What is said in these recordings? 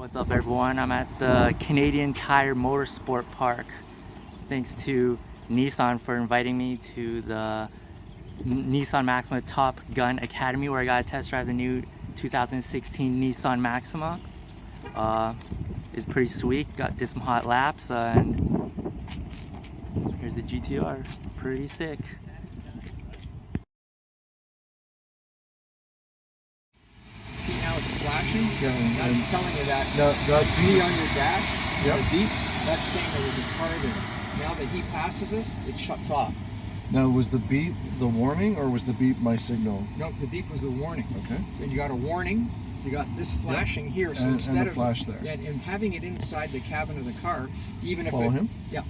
What's up everyone? I'm at the Canadian Tire Motorsport Park. Thanks to Nissan for inviting me to the Nissan Maxima Top Gun Academy where I got to test drive the new 2016 Nissan Maxima. It's pretty sweet, did some hot laps, and here's the GTR, pretty sick. See now it's flashing? Yeah, that's telling you that. No, that's see on your dash, yep. the beep, that's saying there was a car there. Now that he passes us, it shuts off. Now, was the beep the warning or was the beep my signal? No, the beep was the warning. Okay. So you got a warning, you got this flashing here. So instead and the of flash there. Yeah, and having it inside the cabin of the car, even if Follow him? Yeah.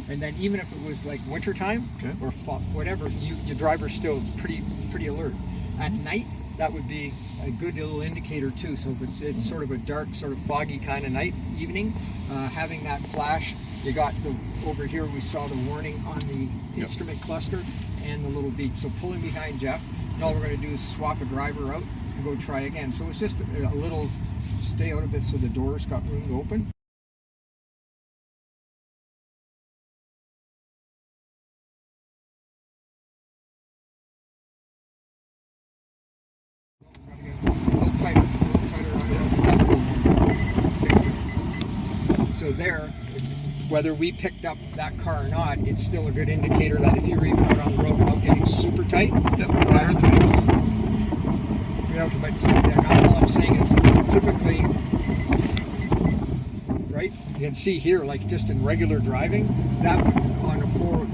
And then even if it was like winter time or whatever, your driver's still pretty alert. At night, that would be a good little indicator too. So if it's sort of a dark, sort of foggy kind of night, evening, having that flash, you got over here we saw the warning on the instrument cluster and the little beep. So pulling behind Jeff, and all we're going to do is swap a driver out and go try again. So it's just a little stay out of it so the doors got room to open. So there, whether we picked up that car or not, it's still a good indicator that if you're even out on the road without getting super tight. Yep, I heard the beeps. You know, but now all I'm saying is typically, right? You can see here, like just in regular driving, that would on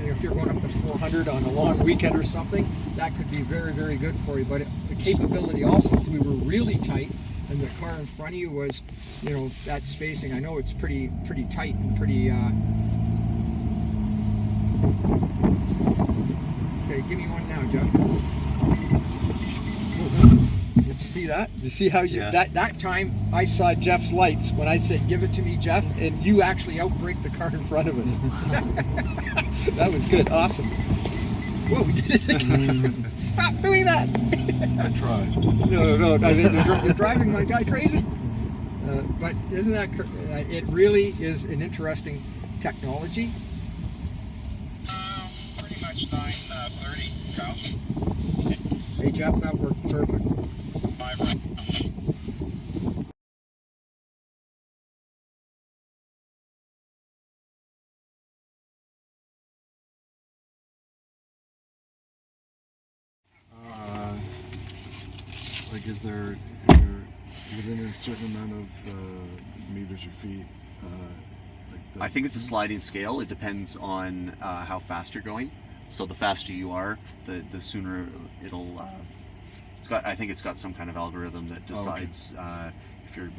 if you're going up to 400 on a long weekend or something, that could be very, very good for you. But the capability also, if we were really tight, and the car in front of you was, you know, that spacing. I know it's pretty tight and pretty. Okay, give me one now, Jeff. Did you see that? Did you see how you that time I saw Jeff's lights when I said, "Give it to me, Jeff," and you actually outbrake the car in front of us. That was good, awesome. Whoa, we did it again. Stop doing that. I tried. No. I mean, you're driving my guy crazy. But isn't that? It really is an interesting technology. Pretty much 9:30, Charles. Hey Jeff, that worked perfect. 5 right. Like, is there within a certain amount of meters or feet? I think it's a sliding scale. It depends on how fast you're going. So the faster you are, the sooner it'll. I think it's got some kind of algorithm that decides if you're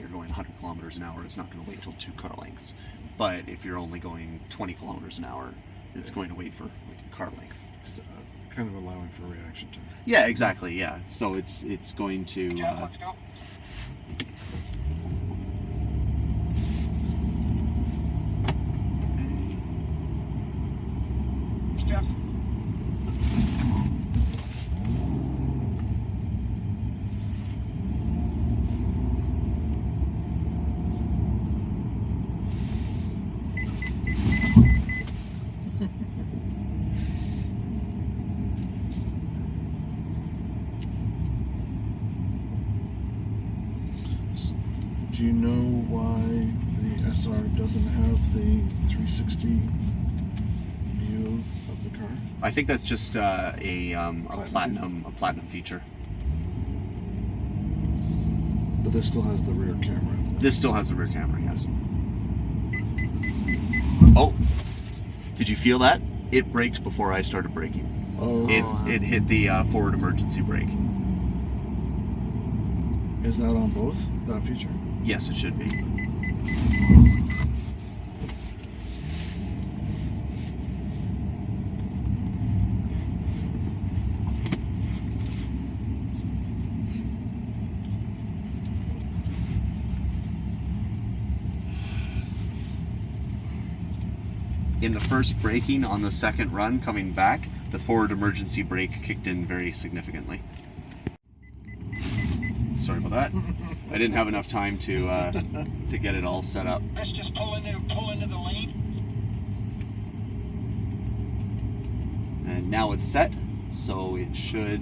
going 100 kilometers an hour, it's not going to wait till 2 car lengths. But if you're only going 20 kilometers an hour, it's going to wait for like a car length. Kind of allowing for reaction time. Yeah, exactly. Yeah. So it's going to. Yeah, let's go. Jeff. Do you know why the SR doesn't have the 360 view of the car? I think that's just a platinum feature. But this still has the rear camera. This still has the rear camera, yes. Oh, did you feel that? It braked before I started braking. Oh. It hit the forward emergency brake. Is that on both, that feature? Yes, it should be. In the first braking on the second run coming back, the forward emergency brake kicked in very significantly. Sorry about that. I didn't have enough time to get it all set up. Let's just pull into the lane. And now it's set, so it should.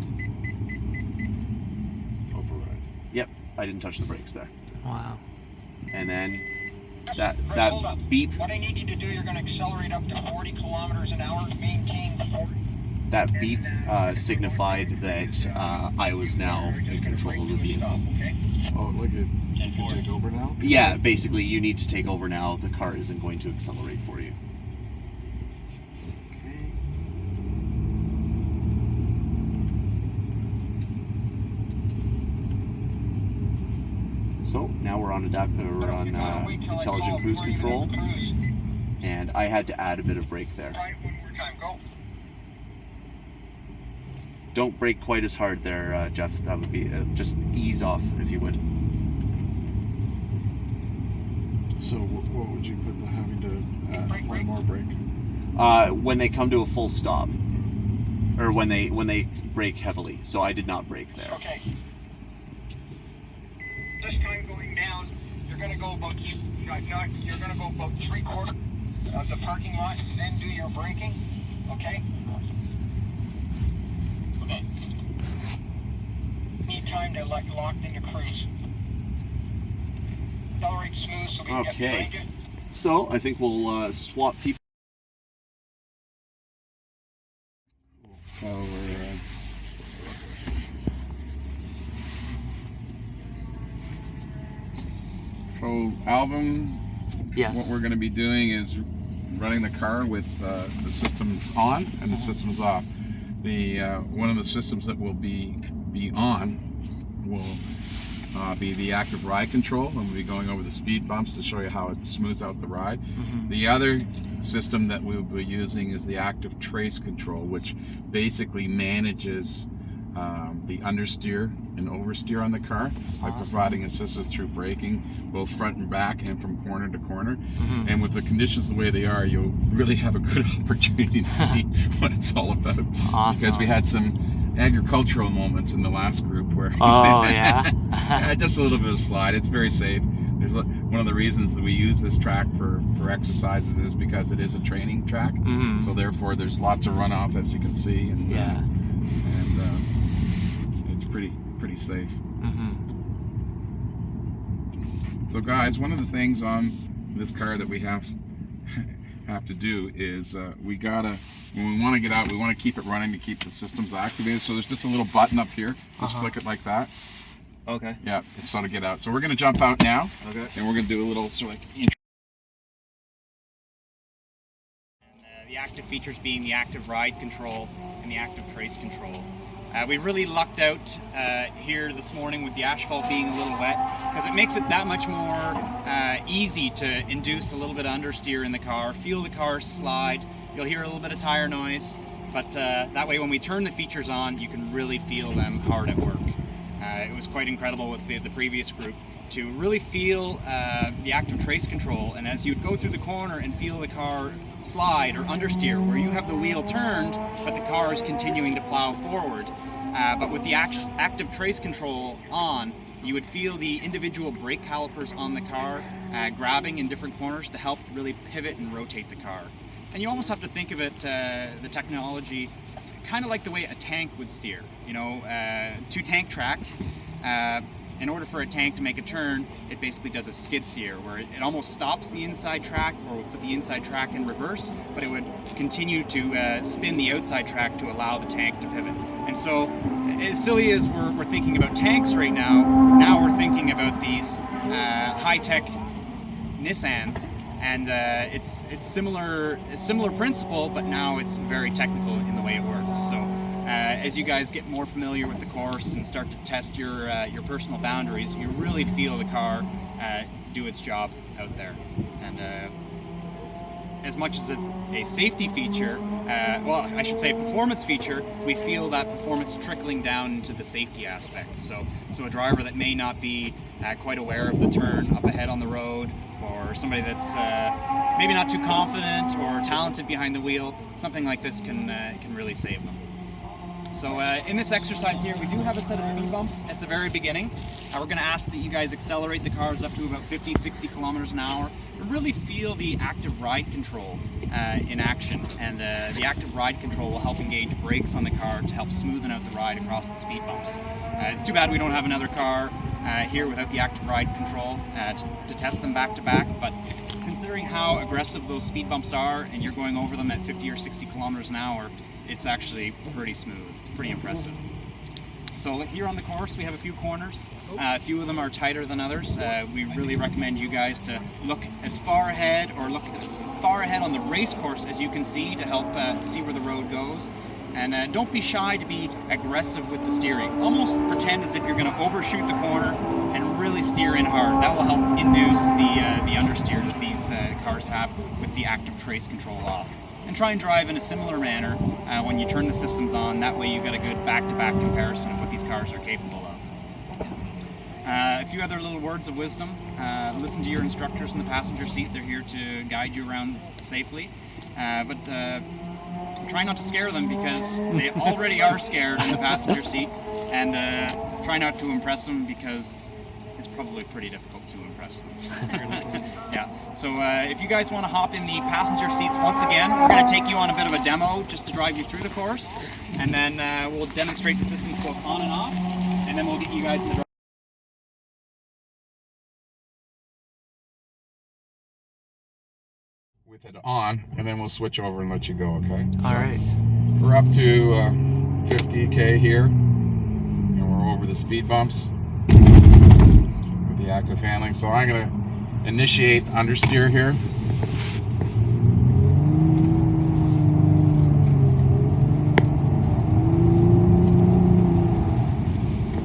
Override. Yep, I didn't touch the brakes there. Wow. And then Chris, hold up. that beep, What I need you to do, you're going to accelerate up to 40 kilometers an hour to maintain the 40. that beep signified that I was now in control of the vehicle. Okay. Oh, like you can take over now? Yeah, basically you need to take over now. The car isn't going to accelerate for you. Okay. So now we're on intelligent cruise control, and I had to add a bit of brake there. Right, one more time, go. Don't brake quite as hard there, Jeff. That would be just ease off if you would. So what would you put the having to add one more brake? When they come to a full stop, or when they brake heavily. So I did not brake there. Okay. This time going down, you're going to go about 3/4 of the parking lot, then do your braking. Okay. Okay. Need time to lock into cruise. Accelerate smooth so we can get Okay. behind you. So I think we'll swap people. So we're So, Alvin, Yes. what we're going to be doing is running the car with the systems on and the systems off. The one of the systems that will be on will be the active ride control, and we'll be going over the speed bumps to show you how it smooths out the ride. The other system that we'll be using is the active trace control, which basically manages the understeer and oversteer on the car by providing assistance through braking, both front and back and from corner to corner. And with the conditions the way they are, you'll really have a good opportunity to see what it's all about. Awesome. Because we had some agricultural moments in the last group where Oh, yeah? yeah, just a little bit of slide. It's very safe. There's one of the reasons that we use this track for exercises is because it is a training track. So therefore there's lots of runoff, as you can see, and Yeah. it's pretty safe. So guys, one of the things on this car that we have to do is we gotta, when we want to get out, we want to keep it running to keep the systems activated. So there's just a little button up here. Just flick it like that. Okay. Yeah, it's sort of get out. So we're gonna jump out now. Okay. And we're gonna do a little sort of like intro. The active features being the active ride control and the active trace control. We really lucked out here this morning with the asphalt being a little wet, because it makes it that much more easy to induce a little bit of understeer in the car, feel the car slide. You'll hear a little bit of tire noise, but that way when we turn the features on, you can really feel them hard at work. It was quite incredible with the previous group to really feel the active trace control, and as you'd go through the corner and feel the car slide or understeer, where you have the wheel turned but the car is continuing to plow forward. But with the active trace control on, you would feel the individual brake calipers on the car grabbing in different corners to help really pivot and rotate the car. And you almost have to think of it, the technology, kind of like the way a tank would steer. You know, 2 tank tracks. In order for a tank to make a turn, it basically does a skid steer, where it almost stops the inside track, or would put the inside track in reverse, but it would continue to spin the outside track to allow the tank to pivot. And so, as silly as we're thinking about tanks right now we're thinking about these high-tech Nissans, and it's similar principle, but now it's very technical in the way it works. So. As you guys get more familiar with the course and start to test your personal boundaries, you really feel the car do its job out there. And as much as it's a safety feature, well, I should say performance feature, we feel that performance trickling down into the safety aspect. So a driver that may not be quite aware of the turn up ahead on the road, or somebody that's maybe not too confident or talented behind the wheel, something like this can really save them. So in this exercise here, we do have a set of speed bumps at the very beginning. We're going to ask that you guys accelerate the cars up to about 50, 60 kilometers an hour and really feel the active ride control in action. And the active ride control will help engage brakes on the car to help smoothen out the ride across the speed bumps. It's too bad we don't have another car here without the active ride control to test them back to back, but considering how aggressive those speed bumps are and you're going over them at 50 or 60 kilometers an hour, it's actually pretty smooth, pretty impressive. So here on the course we have a few corners. A few of them are tighter than others. We really recommend you guys to look as far ahead or look as far ahead on the race course as you can see to help see where the road goes. And don't be shy to be aggressive with the steering. Almost pretend as if you're going to overshoot the corner and really steer in hard. That will help induce the understeer that these cars have with the active trace control off. And try and drive in a similar manner when you turn the systems on. That way you get a good back-to-back comparison of what these cars are capable of. A few other little words of wisdom. Listen to your instructors in the passenger seat. They're here to guide you around safely. But try not to scare them because they already are scared in the passenger seat. And try not to impress them because it's probably pretty difficult to impress them. Yeah. So if you guys want to hop in the passenger seats once again, we're going to take you on a bit of a demo just to drive you through the course, and then we'll demonstrate the systems both on and off, and then we'll get you guys in the With it on, and then we'll switch over and let you go, okay? All right. We're up to 50K here, and we're over the speed bumps with the active handling. So I'm going to initiate understeer here.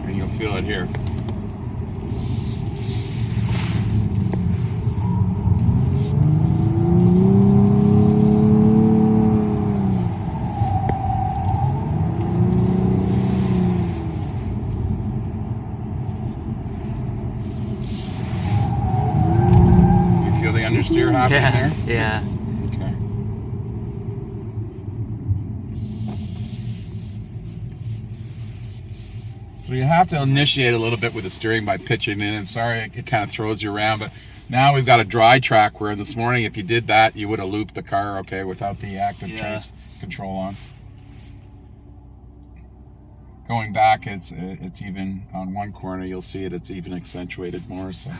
And you'll feel it here. Understeer happening there? Yeah. Okay. So you have to initiate a little bit with the steering by pitching in, and sorry it kind of throws you around, but now we've got a dry track where this morning if you did that you would have looped the car, okay, without the active trace control on. Going back, it's even on one corner, you'll see it's even accentuated more. So.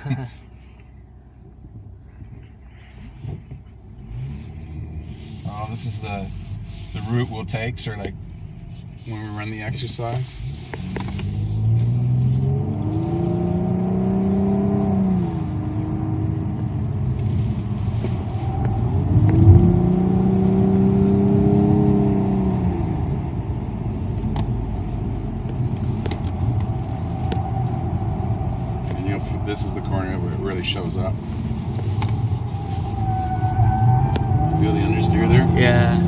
Oh, this is the route we'll take, sort of like when we run the exercise. And this is the corner where it really shows up. Feel the understeer there? Yeah.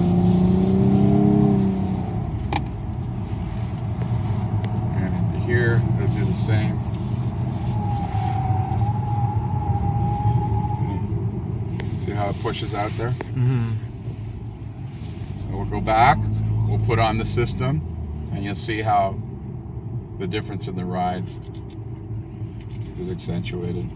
And into here, it'll do the same. See how it pushes out there? Mm-hmm. So we'll go back, we'll put on the system, and you'll see how the difference in the ride is accentuated.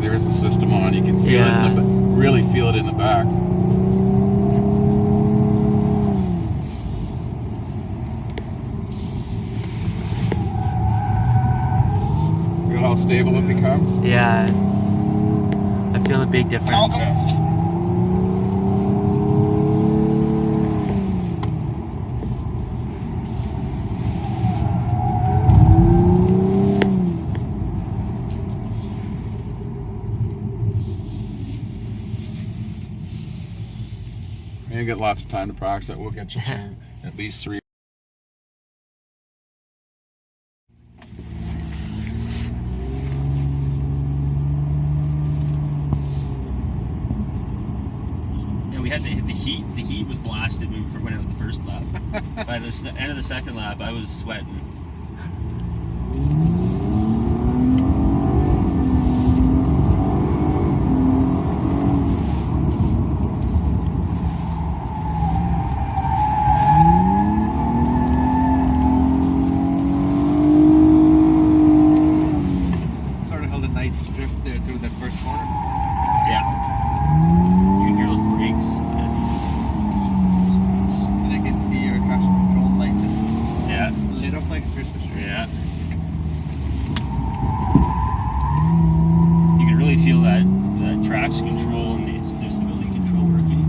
There's the system on. You can feel it, really feel it in the back. Feel how stable it becomes? Yeah, I feel a big difference. You get lots of time to practice it. We'll get you through at least 3. And we had to hit the heat. The heat was blasted when we went out the first lap. By the end of the second lap, I was sweating. Sort of held a nice drift there through that first corner. Yeah. You can hear those brakes. And I can see your traction control light just Yeah. lit up like a Christmas tree. Yeah. You can really feel that traction control and the stability control working.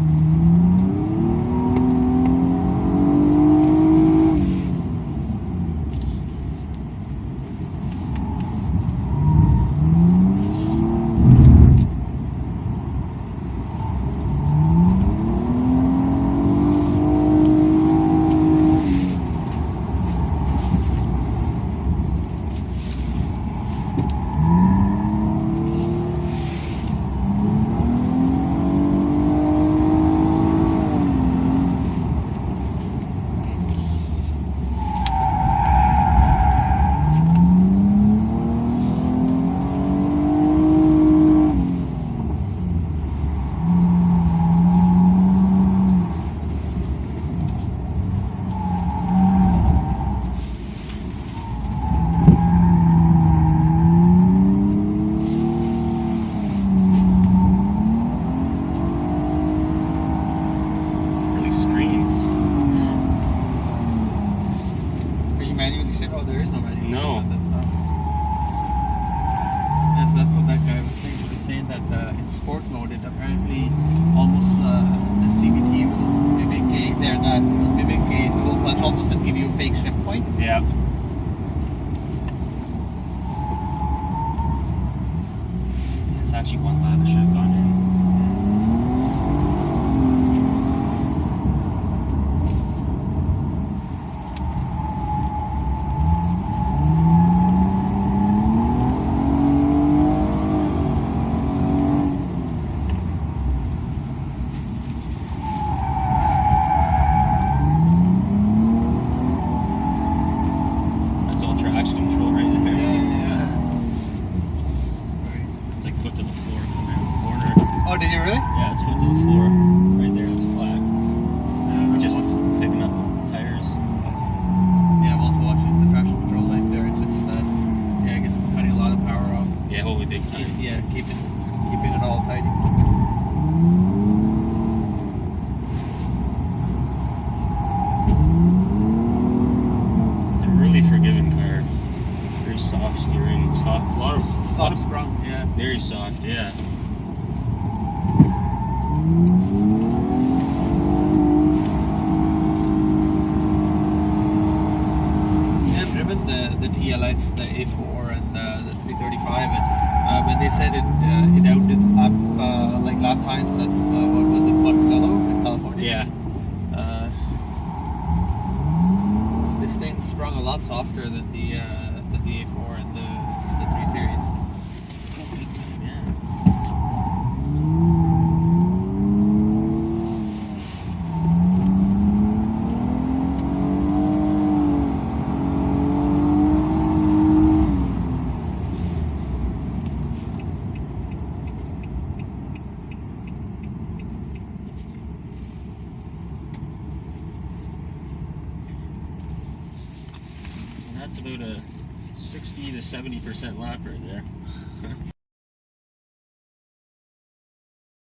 Really screams. Are you manually set? Oh, there is no manual. No. That's not. Yes, that's what that guy was saying. He was saying that in sport mode, it apparently almost the CVT will mimic a dual clutch almost and give you a fake shift point. Yeah. It's actually one lap I should have gone in. That's all traction control right there. Yeah. That's great. It's like foot to the floor coming around the corner. Oh, did you really? Yeah, it's foot to the floor. Right there, it's flat. We're just picking up tires. Yeah, I'm also watching the traction control light there. It just, I guess it's cutting a lot of power off. Yeah, holy big time. Keeping it all tidy. It's a really forgiving car. Very soft steering, soft, a lot of Soft sprung, yeah. very soft, yeah. I've driven the TLX, the A4, and the 335, and when they said it outdid lap times at what was it, Montello in California? Yeah. This thing sprung a lot softer than the A4 and the 3 Series. Oh, big time, yeah. And that's about a 60 to 70% lap right there.